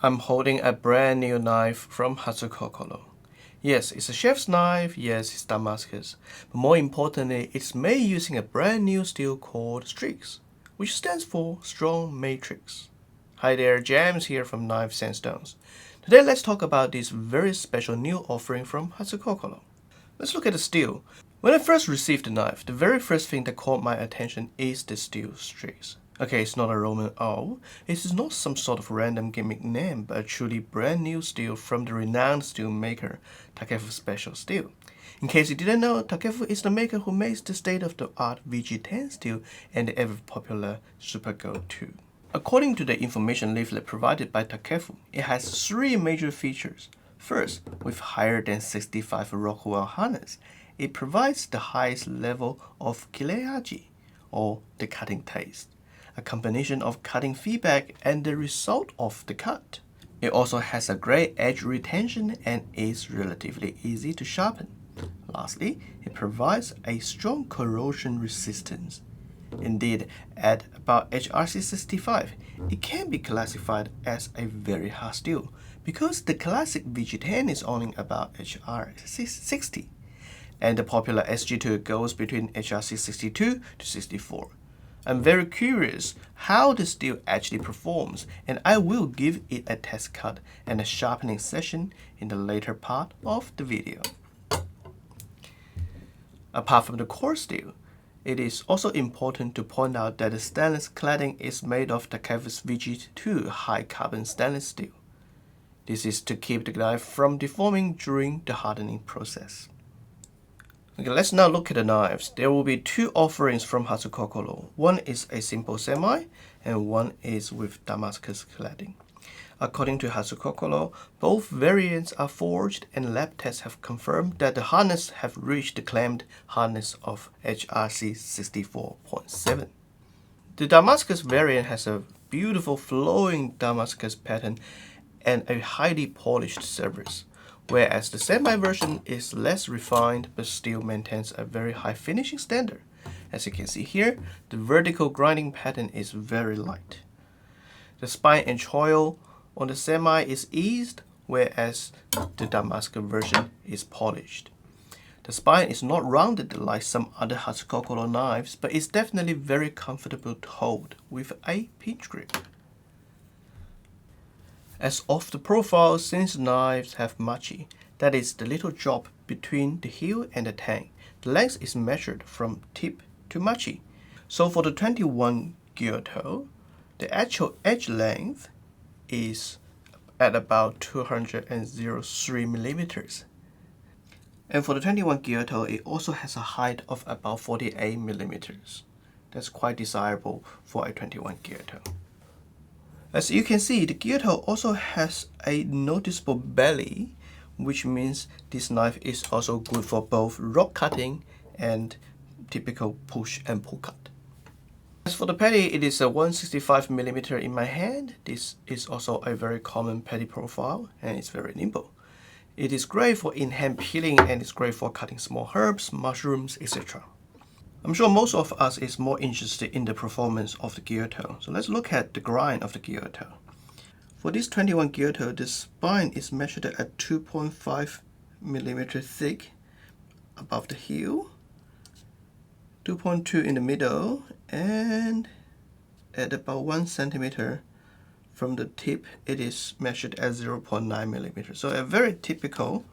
I'm holding a brand new knife from Hatsukokoro. Yes, it's a chef's knife, yes, it's Damascus, but more importantly, it's made using a brand new steel called STRIX, which stands for Strong Matrix. Hi there, James here from Knives and Stones. Today let's talk about this very special new offering from Hatsukokoro. Let's look at the steel. When I first received the knife, the very first thing that caught my attention is the steel STRIX. Okay, it's not a Roman O. It is not some sort of random gimmick name, but a truly brand new steel from the renowned steel maker Takefu Special Steel. In case you didn't know, Takefu is the maker who makes the state-of-the-art VG10 steel and the ever-popular Super Go 2. According to the information leaflet provided by Takefu, it has three major features. First, with higher than 65 Rockwell harness, it provides the highest level of kireaji, or the cutting taste, a combination of cutting feedback and the result of the cut. It also has a great edge retention and is relatively easy to sharpen. Lastly, it provides a strong corrosion resistance. Indeed, at about HRC 65, it can be classified as a very hard steel because the classic VG10 is only about HRC 60, and the popular SG2 goes between HRC 62 to 64. I'm very curious how the steel actually performs, and I will give it a test cut and a sharpening session in the later part of the video. Apart from the core steel, it is also important to point out that the stainless cladding is made of Takefu's VG2 high carbon stainless steel. This is to keep the knife from deforming during the hardening process. Okay, let's now look at the knives. There will be two offerings from Hatsukokoro. One is a simple semi, and one is with Damascus cladding. According to Hatsukokoro, both variants are forged, and lab tests have confirmed that the harness have reached the claimed hardness of HRC 64.7. The Damascus variant has a beautiful flowing Damascus pattern and a highly polished surface, whereas the semi version is less refined but still maintains a very high finishing standard. As you can see here, the vertical grinding pattern is very light. The spine and choil on the semi is eased, whereas the Damascus version is polished. The spine is not rounded like some other Hatsukokoro knives, but is definitely very comfortable to hold with a pinch grip. As of the profile, since knives have machi, that is the little drop between the heel and the tang, the length is measured from tip to machi. So for the 21 Gyuto, the actual edge length is at about 203 millimeters. And for the 21 Gyuto, it also has a height of about 48 millimeters. That's quite desirable for a 21 Gyuto. As you can see, the Gyuto also has a noticeable belly, which means this knife is also good for both rock cutting and typical push and pull cut. As for the petty, it is a 165mm in my hand. This is also a very common petty profile, and it's very nimble. It is great for in-hand peeling, and it's great for cutting small herbs, mushrooms, etc. I'm sure most of us is more interested in the performance of the Gyuto, so let's look at the grind of the Gyuto. For this 21 Gyuto, the spine is measured at 2.5mm thick above the heel, 2.2 in the middle, and at about 1 centimeter from the tip, it is measured at 0.9mm. So a very typical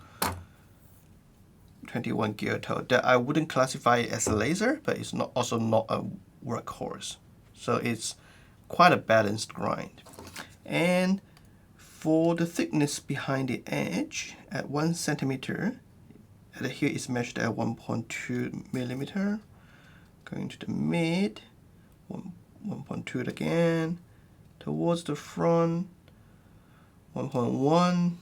21 Gyuto that I wouldn't classify as a laser, but it's also not a workhorse. So it's quite a balanced grind. And for the thickness behind the edge, at 1 centimeter, at the heel is measured at 1.2mm. Going to the mid, 1.2 again, towards the front, 1.1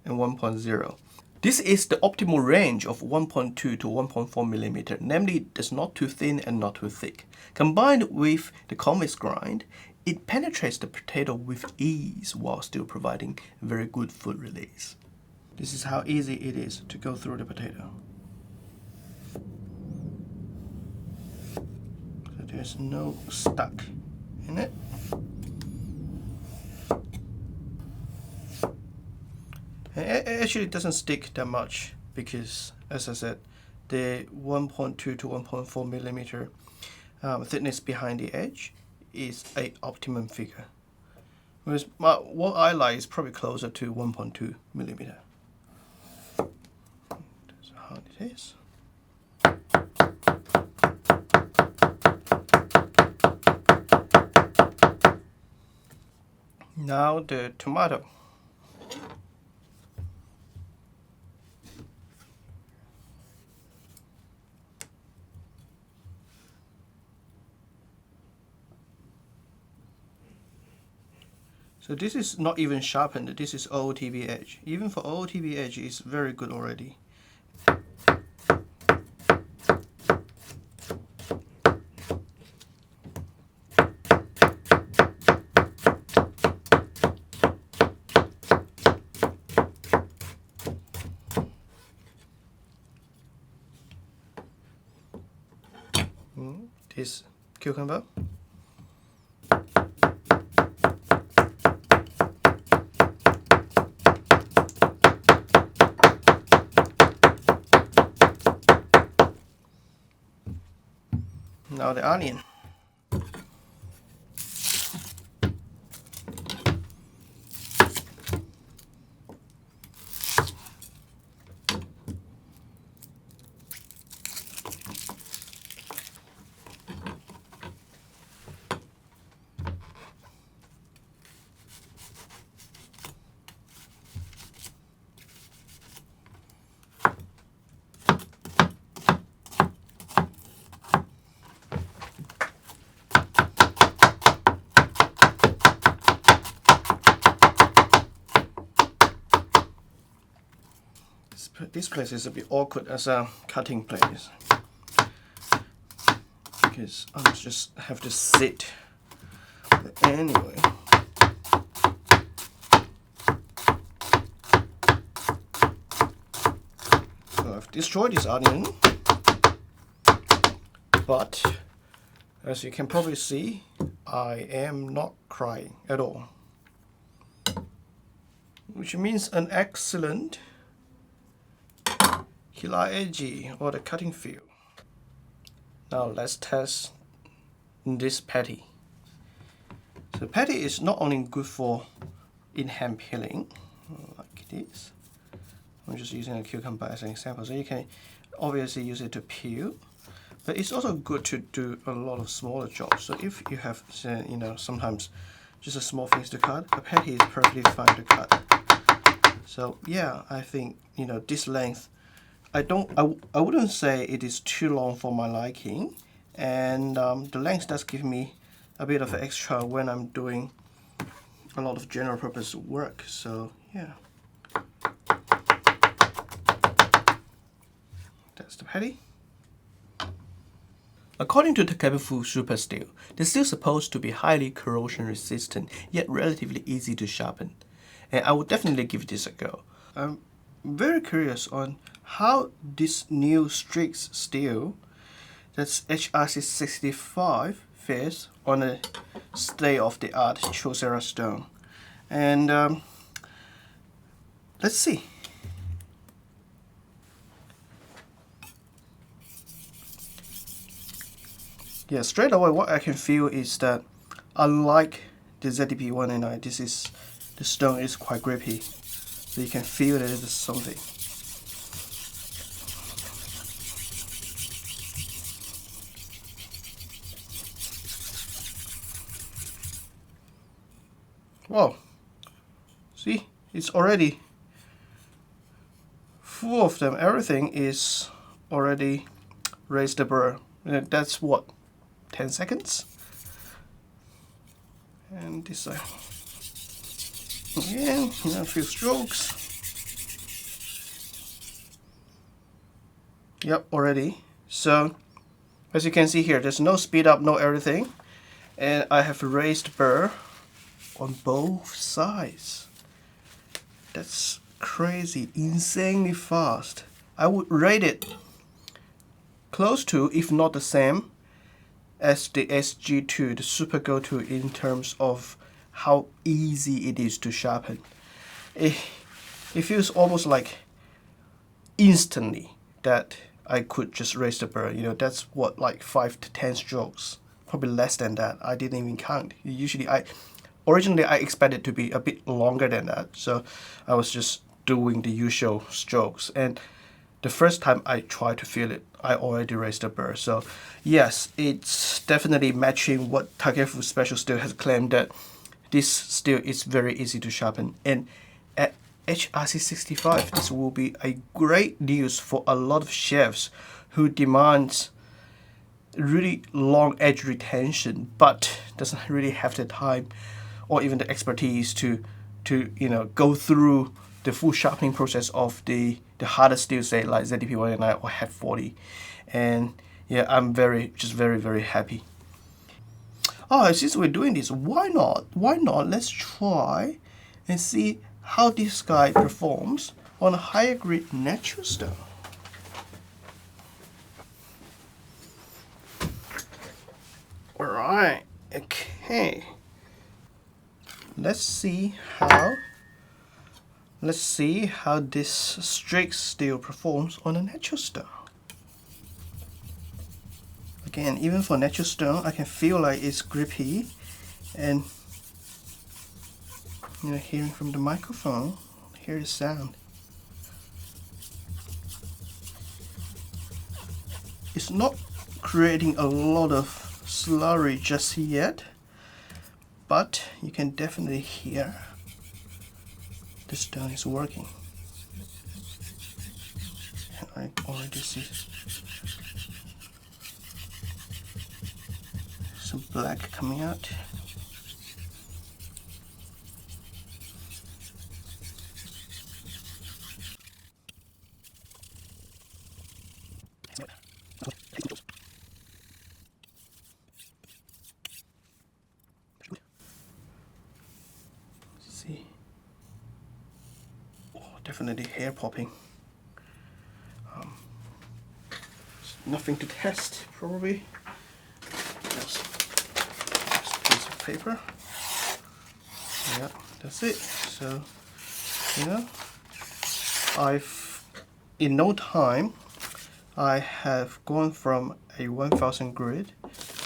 and 1.0. This is the optimal range of 1.2 to 1.4mm, namely it's not too thin and not too thick. Combined with the convex grind, it penetrates the potato with ease while still providing very good foot release. This is how easy it is to go through the potato. So there's no stuck in it. And actually, it doesn't stick that much because, as I said, the 1.2 to 1.4 millimeter thickness behind the edge is a optimum figure. Whereas what I like is probably closer to 1.2 millimeter. That's how hard it is. Now the tomato. So this is not even sharpened, this is OOTV edge. Even for OOTV edge, it's very good already. This cucumber. Now the onion. This place is a bit awkward as a cutting place because I just have to sit. But anyway, so I've destroyed this onion, but as you can probably see, I am not crying at all, which means an excellent Hilaeji or the cutting field. Now let's test this patty. So patty is not only good for in-hand peeling, like this. I'm just using a cucumber as an example. So you can obviously use it to peel, but it's also good to do a lot of smaller jobs. So if you have, you know, sometimes just a small things to cut, a patty is perfectly fine to cut. So yeah, I think, you know, this length, I wouldn't say it is too long for my liking, and the length does give me a bit of extra when I'm doing a lot of general purpose work. So yeah, that's the patty. According to Takefu Special Steel, they're still supposed to be highly corrosion resistant, yet relatively easy to sharpen, and I would definitely give this a go. I'm very curious on how this new STRIX steel, that's HRC65, fares on a state-of-the-art Chosera stone. And let's see. Yeah, straight away what I can feel is that unlike the ZDP189, the stone is quite grippy. So you can feel that it is something. Wow, see, it's already full of them. Everything is already raised the burr. That's what, 10 seconds? And this side. Again, a few strokes. Yep, already. So, as you can see here, there's no speed up, no everything. And I have raised burr on both sides. That's crazy, insanely fast. I would rate it close to, if not the same, as the SG2, the Super Go-To, in terms of how easy it is to sharpen. It feels almost like instantly that I could just raise the burr. You know, that's what, like 5 to 10 strokes, probably less than that. I didn't even count. Originally I expected to be a bit longer than that, so I was just doing the usual strokes. And the first time I tried to feel it, I already raised the burr. So yes, it's definitely matching what Takefu Special Steel has claimed, that this steel is very easy to sharpen. And at HRC 65, this will be a great news for a lot of chefs who demands really long edge retention, but doesn't really have the time or even the expertise to go through the full sharpening process of the harder steel, say like ZDP 189 or Hat 40. And yeah, I'm very happy. Oh, since we're doing this, why not? Let's try and see how this guy performs on a higher grade natural stone. Alright, okay. Let's see how this STRIX steel performs on a natural stone. Again, even for natural stone, I can feel like it's grippy, and hearing from the microphone, hear the sound. It's not creating a lot of slurry just yet, but you can definitely hear the stone is working. And I already see some black coming out. See, oh, definitely hair popping. Nothing to test, probably. Just a piece of paper. Yeah, that's it. So, in no time, I have gone from a 1000 grit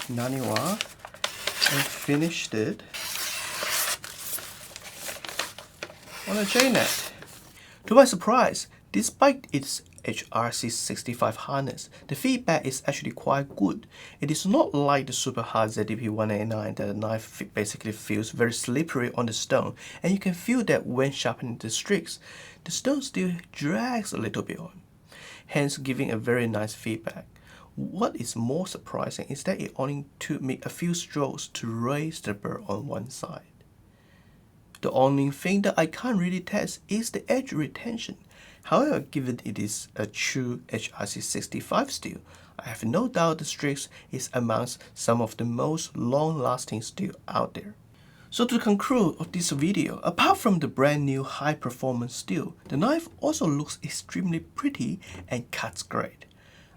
Naniwa and finished it on a JNat. To my surprise, despite its HRC 65 harness, the feedback is actually quite good. It is not like the super hard ZDP 189 that the knife basically feels very slippery on the stone, and you can feel that when sharpening the STRIX, the stone still drags a little bit on, hence giving a very nice feedback. What is more surprising is that it only took me a few strokes to raise the burr on one side. The only thing that I can't really test is the edge retention. However, given it is a true HRC 65 steel, I have no doubt the STRIX is amongst some of the most long-lasting steel out there. So to conclude of this video, apart from the brand new high-performance steel, the knife also looks extremely pretty and cuts great.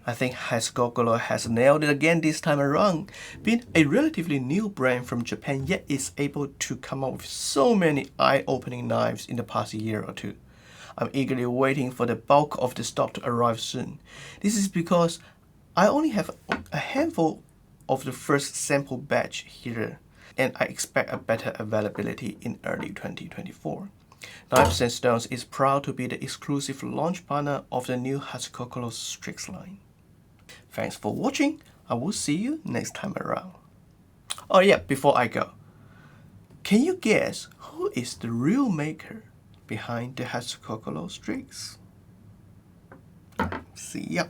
I think Hatsukokoro has nailed it again this time around, being a relatively new brand from Japan, yet is able to come up with so many eye-opening knives in the past year or two. I'm eagerly waiting for the bulk of the stock to arrive soon. This is because I only have a handful of the first sample batch here, and I expect a better availability in early 2024. Knives and Stones is proud to be the exclusive launch partner of the new Hatsukokoro STRIX line. Thanks for watching. I will see you next time around. Oh yeah, before I go, can you guess who is the real maker behind the Hatsukokoro STRIX? See ya.